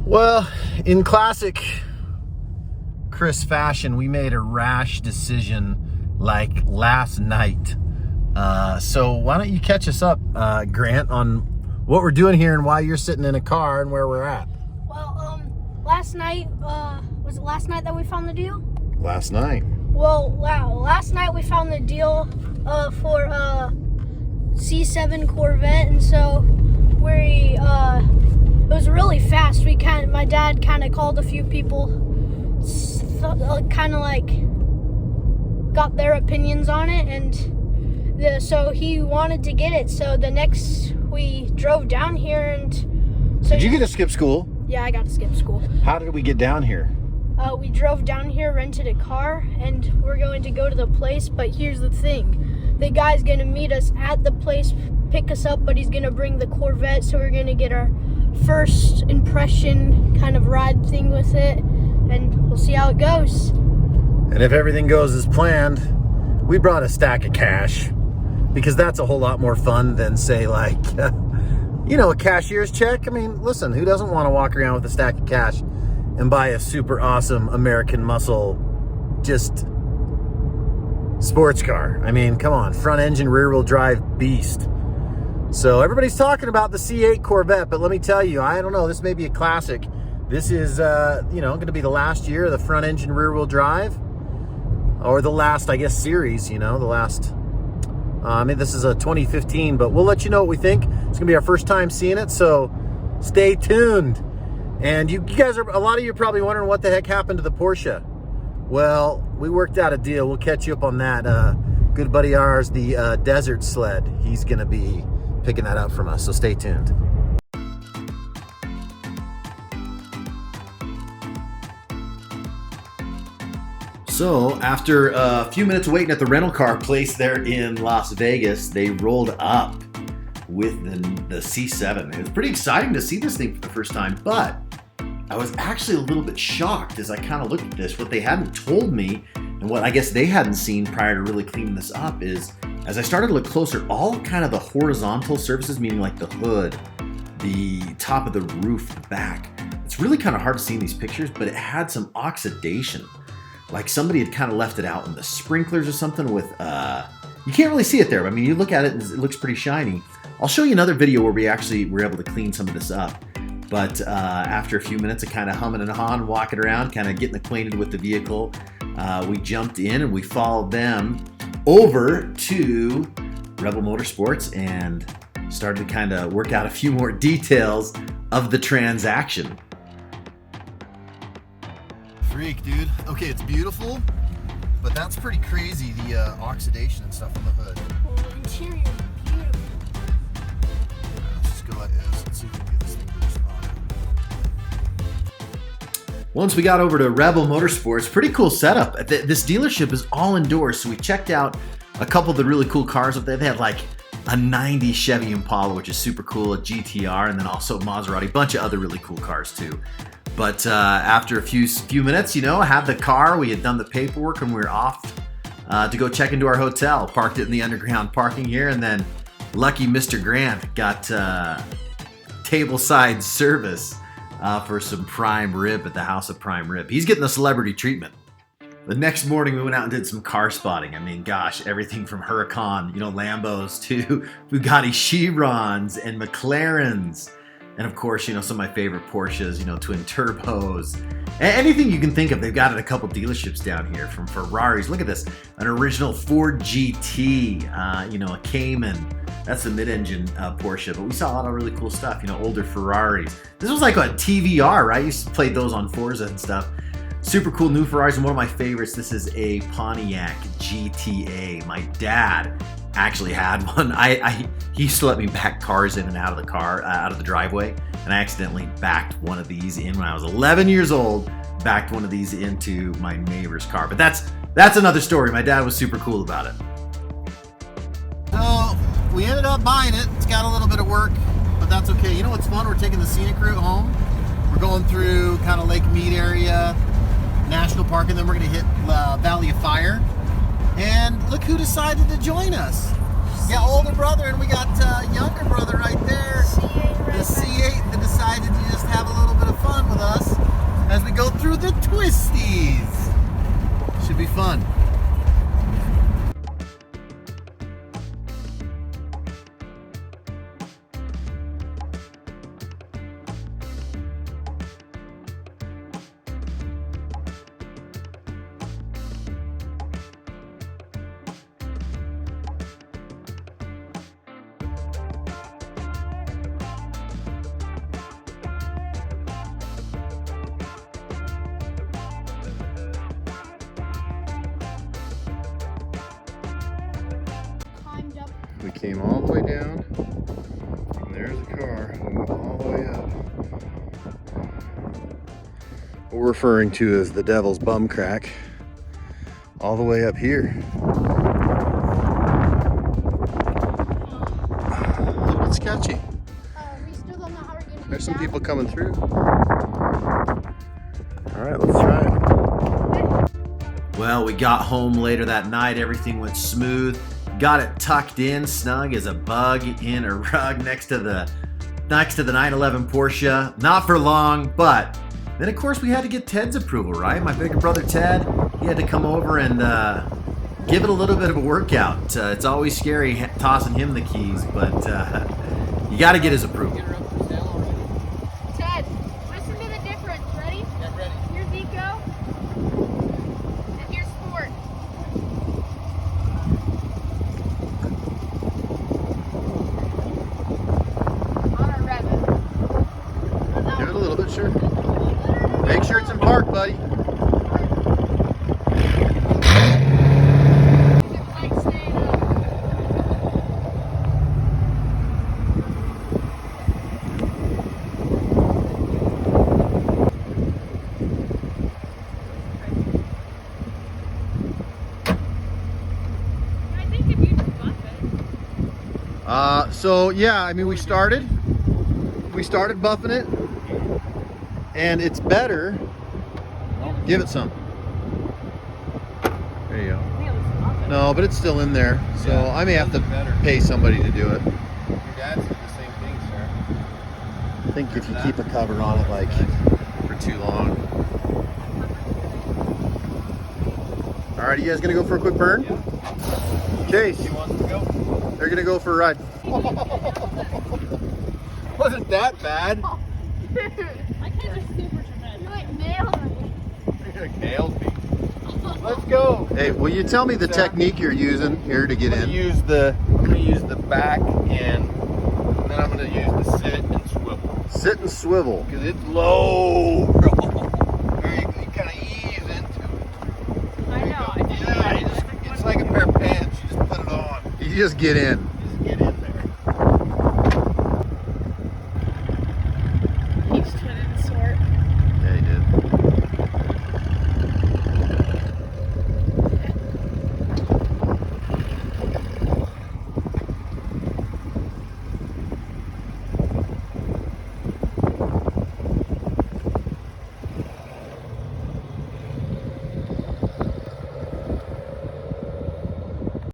Well, in classic Chris fashion, we made a rash decision like last night. So why don't you catch us up, Grant, on what we're doing here and why you're sitting in a car and where we're at. Well, last night, was it last night that we found the deal? Last night. Well, wow, last night we found the deal for C7 Corvette, and so it was really fast. My dad kind of called a few people, kind of like got their opinions on it, and so he wanted to get it. So we drove down here, and so Did you get to skip school? Yeah, I got to skip school. How did we get down here? We drove down here, rented a car, and we're going to go to the place. But here's the thing. The guy's going to meet us at the place, pick us up, but he's going to bring the Corvette, so we're going to get our first impression kind of ride thing with it, and we'll see how it goes. And if everything goes as planned, we brought a stack of cash, because that's a whole lot more fun than, say, like, a cashier's check. I mean, listen, who doesn't want to walk around with a stack of cash and buy a super awesome American muscle, just sports car? I mean, come on, front engine, rear wheel drive beast. So everybody's talking about the C8 Corvette, but let me tell you, I don't know, this may be a classic. This is, going to be the last year of the front engine, rear wheel drive, or the last, I guess, series, the last, this is a 2015, but we'll let you know what we think. It's gonna be our first time seeing it, so stay tuned. And you guys a lot of you are probably wondering what the heck happened to the Porsche. Well, we worked out a deal. We'll catch you up on that. Good buddy of ours, the Desert Sled, he's gonna be picking that up from us, so stay tuned. So after a few minutes waiting at the rental car place there in Las Vegas, they rolled up with the C7. It was pretty exciting to see this thing for the first time, but I was actually a little bit shocked as I kind of looked at this. What they hadn't told me, and what I guess they hadn't seen prior to really cleaning this up, is as I started to look closer, all kind of the horizontal surfaces, meaning like the hood, the top of the roof, the back, it's really kind of hard to see in these pictures, but it had some oxidation. Like somebody had kind of left it out in the sprinklers or something with, you can't really see it there, but I mean, you look at it and it looks pretty shiny. I'll show you another video where we actually were able to clean some of this up. But after a few minutes of kind of humming and hawing, walking around, kind of getting acquainted with the vehicle, we jumped in and we followed them over to Rebel Motorsports and started to kind of work out a few more details of the transaction. Freak, dude. Okay, it's beautiful, but that's pretty crazy, the oxidation and stuff on the hood. Well, interior, beautiful. Let's just go like this. Let's see if we can get this thing loose on it. Once we got over to Rebel Motorsports, pretty cool setup. This dealership is all indoors, so we checked out a couple of the really cool cars up there. They had like a 90 Chevy Impala, which is super cool, a GTR, and then also Maserati, bunch of other really cool cars too. But after a few minutes, I had the car, we had done the paperwork, and we were off to go check into our hotel. Parked it in the underground parking here, and then lucky Mr. Grant got tableside service for some prime rib at the House of Prime Rib. He's getting the celebrity treatment. The next morning, we went out and did some car spotting. I mean, gosh, everything from Huracan, Lambos, to Bugatti Chirons and McLarens. And of course, some of my favorite Porsches, twin turbos, anything you can think of. They've got at a couple dealerships down here, from Ferraris. Look at this, an original Ford GT, a Cayman. That's the mid-engine Porsche, but we saw a lot of really cool stuff, older Ferraris. This was like a TVR, right? You used to play those on Forza and stuff. Super cool new Ferraris, and one of my favorites, this is a Pontiac GTA. My dad actually had one. He used to let me back cars in and out of the car, out of the driveway, and I accidentally backed one of these in when I was 11 years old, backed one of these into my neighbor's car. But that's another story. My dad was super cool about it. So we ended up buying it. It's got a little bit of work, but that's okay. You know what's fun? We're taking the scenic route home. We're going through kind of Lake Mead area, National Park, and then we're going to hit Valley of Fire. And look who decided to join us. Yeah, older brother, and we got younger brother right there. The C8 that decided to just have a little bit of fun with came all the way down. And there's the car all the way up. What we're referring to as the Devil's Bum Crack. All the way up here. A little bit sketchy. We still don't know how we're going to get There's some down. people coming through. All right, let's try it. Well, we got home later that night. Everything went smooth. Got it tucked in, snug as a bug in a rug next to the 911 Porsche. Not for long, but then of course we had to get Ted's approval, right? My bigger brother Ted, he had to come over and give it a little bit of a workout. It's always scary tossing him the keys, but you got to get his approval. Ted, listen to the difference. Ready? Yeah, ready. Here's Eco. And here's Sport. On our rev. Give it a little bit, sure. Make sure it's in park, buddy. So yeah, I mean we started buffing it, and it's better. Give it some. There you go. No, but it's still in there, so Yeah, I may have to better. pay somebody to do it. Your dad said the same thing, sir. I think if you keep a cover on it like for too long. All right, you guys gonna go for a quick burn? Yeah. Chase, He wants to go. they're gonna go for a ride. Wasn't that bad? My kids are super tremendous. You like nailed me. You nailed me. Let's go. Hey, will you tell me the technique you're using here to get I'm in? gonna use the back end, and then I'm gonna use the sit and swivel. Sit and swivel. Because it's low, bro. There you kind of ease into it. I know. Yeah, it's like a pair of pants. You just put it on. You just get in. Just get in there. He's twinning sort. Yeah, he did.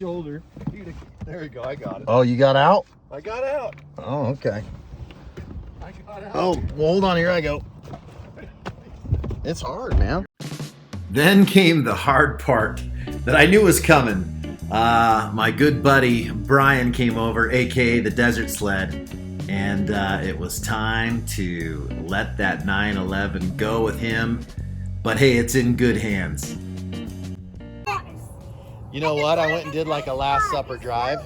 Shoulder. There we go. I got it. Oh, you got out? I got out. Oh, okay. I got out. Oh, well, hold on, here I go. It's hard, man. Then came the hard part that I knew was coming. My good buddy Bryan came over, aka the Desert Sled, and it was time to let that 911 go with him. But hey, it's in good hands. You know what? I went and did like a Last Supper drive.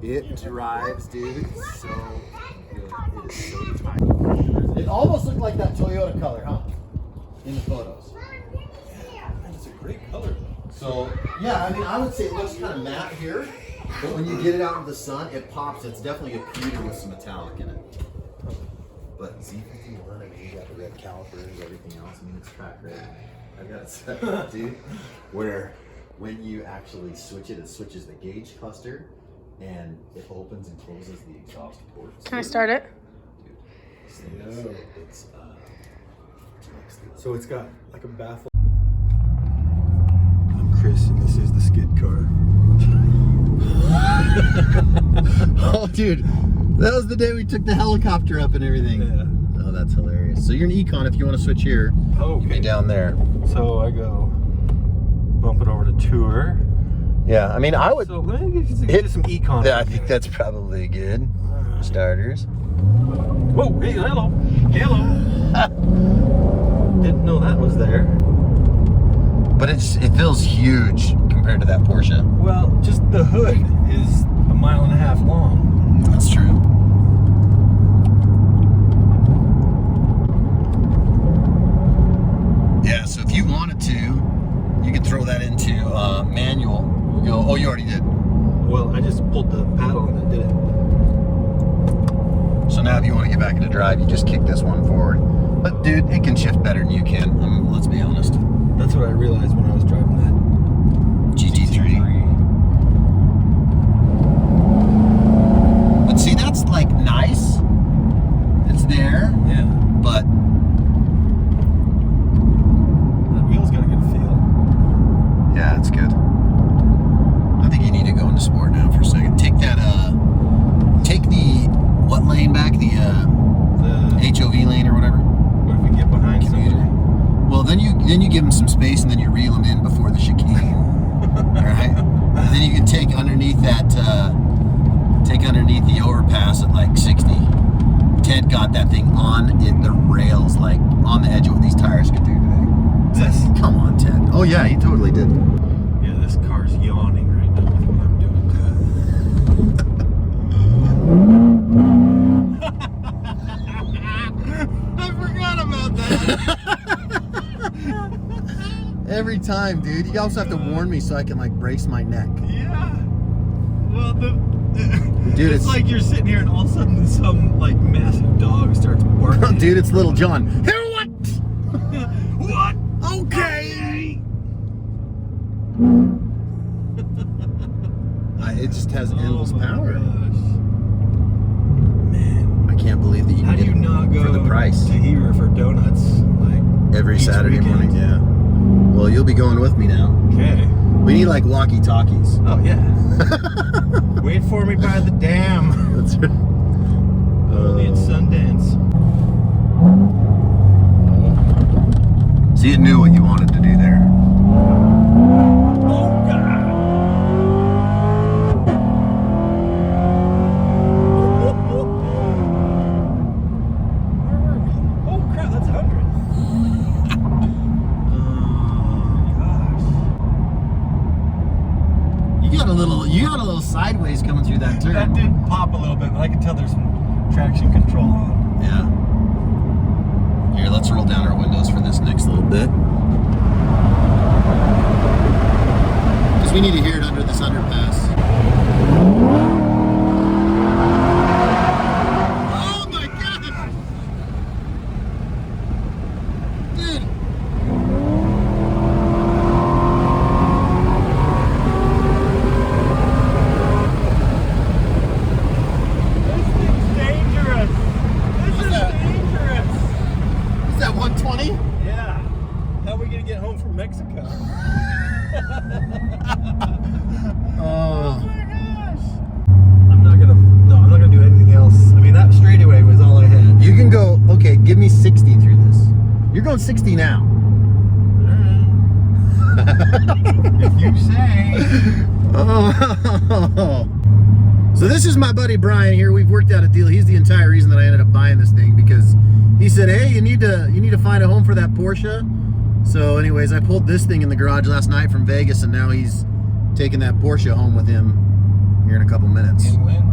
It drives, dude. It's so good. It is so tight. It almost looked like that Toyota color, huh? In the photos. It's a great color though. So, yeah, I mean, I would say it looks kind of matte here, but when you get it out in the sun, it pops. It's definitely a pewter with some metallic in it. But Z51, I mean, you got the red calipers, everything else. I mean, it's track ready. I've got it set up, dude, where when you actually switch it, it switches the gauge cluster, and it opens and closes the exhaust ports. Can I start it? Dude, it's So it's got like a baffle. I'm Chris, and this is the skid car. Oh, dude, that was the day we took the helicopter up and everything. Yeah. Oh, that's hilarious. So you're an Econ. If you want to switch here, Oh, you'd be down there. So I go bump it over to tour. Yeah, I mean, I would. So let me get you some econ. Yeah, I think that's probably good. For starters. Whoa, hey, hello. Hello. Didn't know that was there. But it feels huge compared to that Porsche. Well, just the hood is 1.5 miles long. That's true. Yeah, so if you wanted to, you could throw that into manual. You go, oh, you already did. Well, I just kick this one forward. But dude, it can shift better than you can. Let's be honest. That's what I realized when I was driving that GT3. But see, that's like nice. It's there. Yeah. But that wheel's got a good feel. yeah, it's good. I think you need to go into sport now for a second. Take that. Take the what lane back? The HOV lane or whatever. What if we get behind somebody? Well, then you give them some space and then you reel them in before the chicane. All right. And then you can take underneath that. Take underneath the overpass at like 60. Ted got that thing on the rails, like on the edge of what these tires could do today. This? Come on, Ted. Oh yeah, he totally did. Yeah, this car's yawning right now with what I'm doing to it. I forgot about that. Every time, dude. You also have to warn me so I can like brace my neck. Yeah. Well, Dude, it's like you're sitting here and all of a sudden some like massive dog starts barking. Dude, it's Little John. Hey, what? What? Okay. It just has endless power. Man, I can't believe that you how can do get you not go for the price to here for donuts like every each Saturday weekend? morning? Yeah. Well, you'll be going with me now. Okay. We need like walkie-talkies. Oh yeah. Wait for me by the dam. That's right. Only at Sundance. See, it knew what you wanted to do there. Oh God. Where were we? Oh crap, that's 100. You got a little sideways coming through that turn. That did pop a little bit, but I can tell there's some traction control on. Yeah. Here, let's roll down our windows for this next little bit. Because we need to hear it under this underpass. Oh my God! Dude! This thing's dangerous. This is dangerous. Is that 120? Yeah. How are we gonna get home from Mexico? Oh my gosh. I'm not gonna do anything else. I mean, that straightaway was all I had. You can go, okay, give me 60 through this. You're going 60 now. If you say. Oh. So this is my buddy Bryan here. We've worked out a deal. He's the entire reason that I ended up buying this thing, because he said, hey, you need to find a home for that Porsche. So anyways, I pulled this thing in the garage last night from Vegas, and now he's taking that Porsche home with him here in a couple minutes. And win.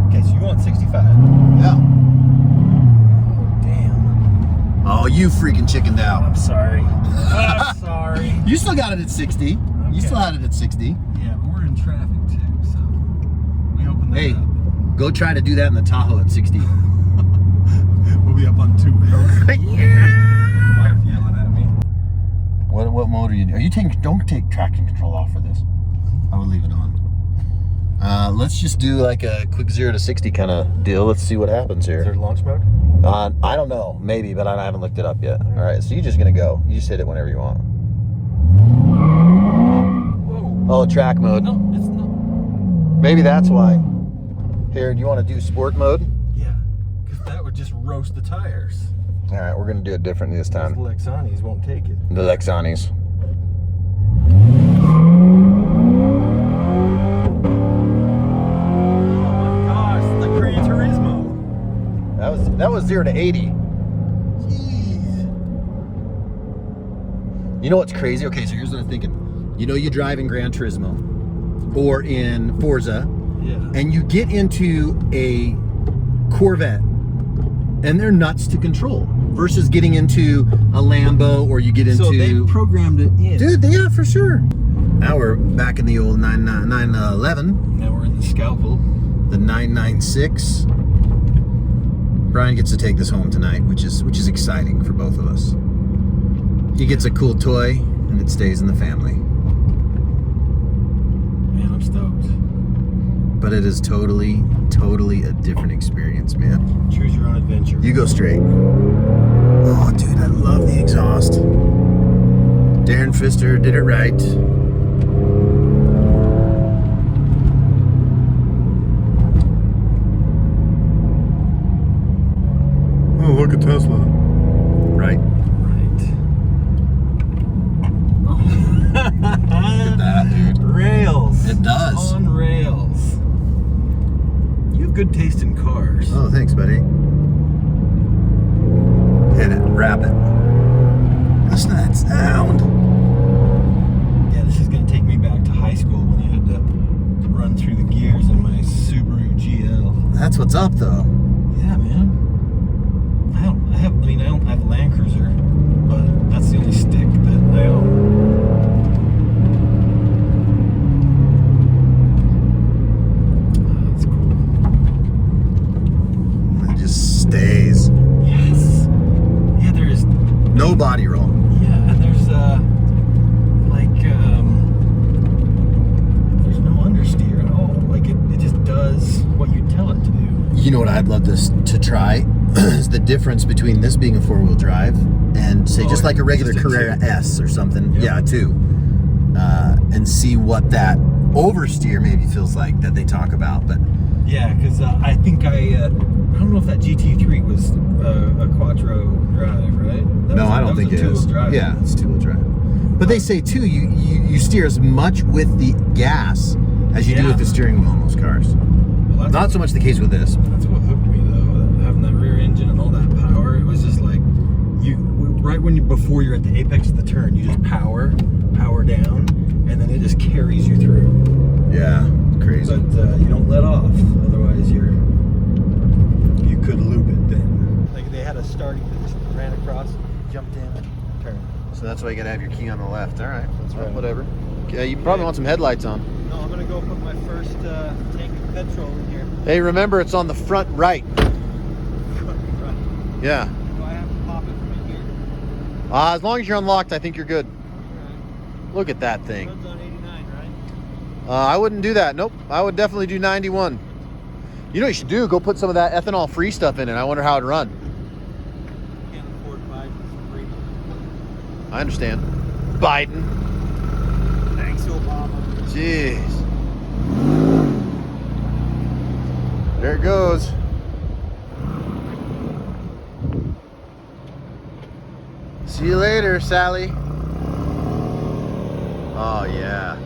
Okay, so you want 65. Yeah. Oh, damn. Oh, you freaking chickened out. I'm sorry. I'm sorry. You still got it at 60. Okay. You still had it at 60. Yeah, but we're in traffic too, so we open that Hey, up. go try to do that in the Tahoe at 60. We'll be up on 2 wheels. Yeah. Wife yelling at me. What mode are you taking? Don't take traction control off for this. I would leave it on. Let's just do like a quick 0 to 60 kind of deal. Let's see what happens Is there here. launch mode? I don't know, maybe, but I haven't looked it up yet. All right, so you're just gonna go. You just hit it whenever you want. Whoa. Oh, track mode. No, it's not. Maybe that's why. Here, do you want to do sport mode? Yeah, because that would just roast the tires. All right, we're gonna do it different this The time. Lexanis won't take it. The Lexanis. That was 0 to 80. Jeez. You know what's crazy? Okay, so here's what I'm thinking. You know, you drive in Gran Turismo or in Forza, Yeah. and you get into a Corvette, and they're nuts to control. Versus getting into a Lambo, or you get into. So they programmed it in. Dude, yeah, for sure. Now we're back in the old 911, Now we're in the Scalpel. the 996. Bryan gets to take this home tonight, which is exciting for both of us. He gets a cool toy, and it stays in the family. Man, I'm stoked. But it is totally a different experience, man. Choose your own adventure. You go straight. Oh, dude, I love the exhaust. Darren Pfister did it right. Oh, look at Tesla. Right? Right. Look at that, dude. Rails. It does. On rails. You have good taste in cars. Oh, thanks, buddy. Hit it. Wrap it. Listen to that sound. Yeah, this is going to take me back to high school when I had to run through the gears in my Subaru GL. That's what's up, though. Yeah, man. I don't have a Land Cruiser, but that's the only stick that I own. That's cool. It just stays. Yes. Yeah, there's No body roll. yeah, and there's there's no understeer at all. Like it just does what you tell it to do. You know what I'd love to try is the difference between this being a 4-wheel drive and say just like a regular just a Carrera two. S or something. Yep. Yeah, 2. And see what that oversteer maybe feels like that they talk about. But Yeah, because I think I don't know if that GT3 was a quattro drive, right? I don't think it is. Drive. Yeah, it's 2-wheel drive. But they say too, you steer as much with the gas as you do Yeah. with the steering wheel on those cars. Well, that's, Not so much the case with this. that's what hooked me though, having that rear engine and all that power. It was just like before you're at the apex of the turn, you just power down, and then it just carries you through. Yeah, crazy. But you don't let off, otherwise you could loop it then. Like they had a starting position, ran across, jumped in, and turned. So that's why you gotta have your key on the left. All right, that's right. Whatever. Okay, you probably want some headlights on. No, I'm gonna go put my first tank of petrol in here. Hey, remember it's on the front right. Right. Yeah. Do I have to pop it from in here? As long as you're unlocked, I think you're good. Alright. Look at that thing. Runs on 89, right? I wouldn't do that. Nope. I would definitely do 91. You know what you should do? Go put some of that ethanol-free stuff in it. I wonder how it'd run. Can't afford Biden free. I understand. Biden. Thanks, Obama. Jeez. There it goes. See you later, Sally. Oh, yeah.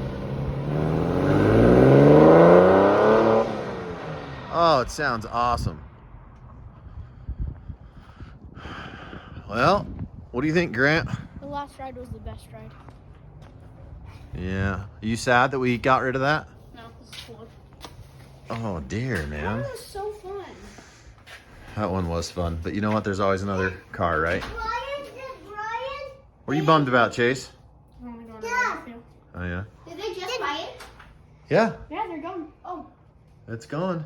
Oh, it sounds awesome. Well, what do you think, Grant? The last ride was the best ride. Yeah. Are you sad that we got rid of that? No, this is cool. Oh, dear, man. That was so fun. That one was fun. But you know what? There's always another car, right? Bryan? What are you bummed about, Chase? I'm only going Yeah. to field. Oh, yeah? Did they just buy it? Yeah, Yeah, they're gone. Oh, it's gone.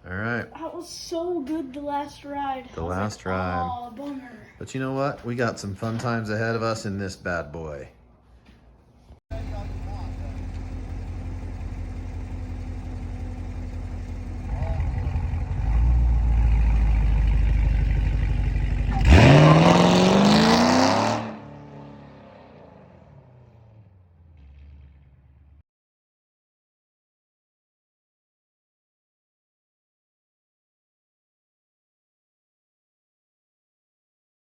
All right. that was so good, the last ride. The last ride. Oh, bummer. But you know what? We got some fun times ahead of us in this bad boy.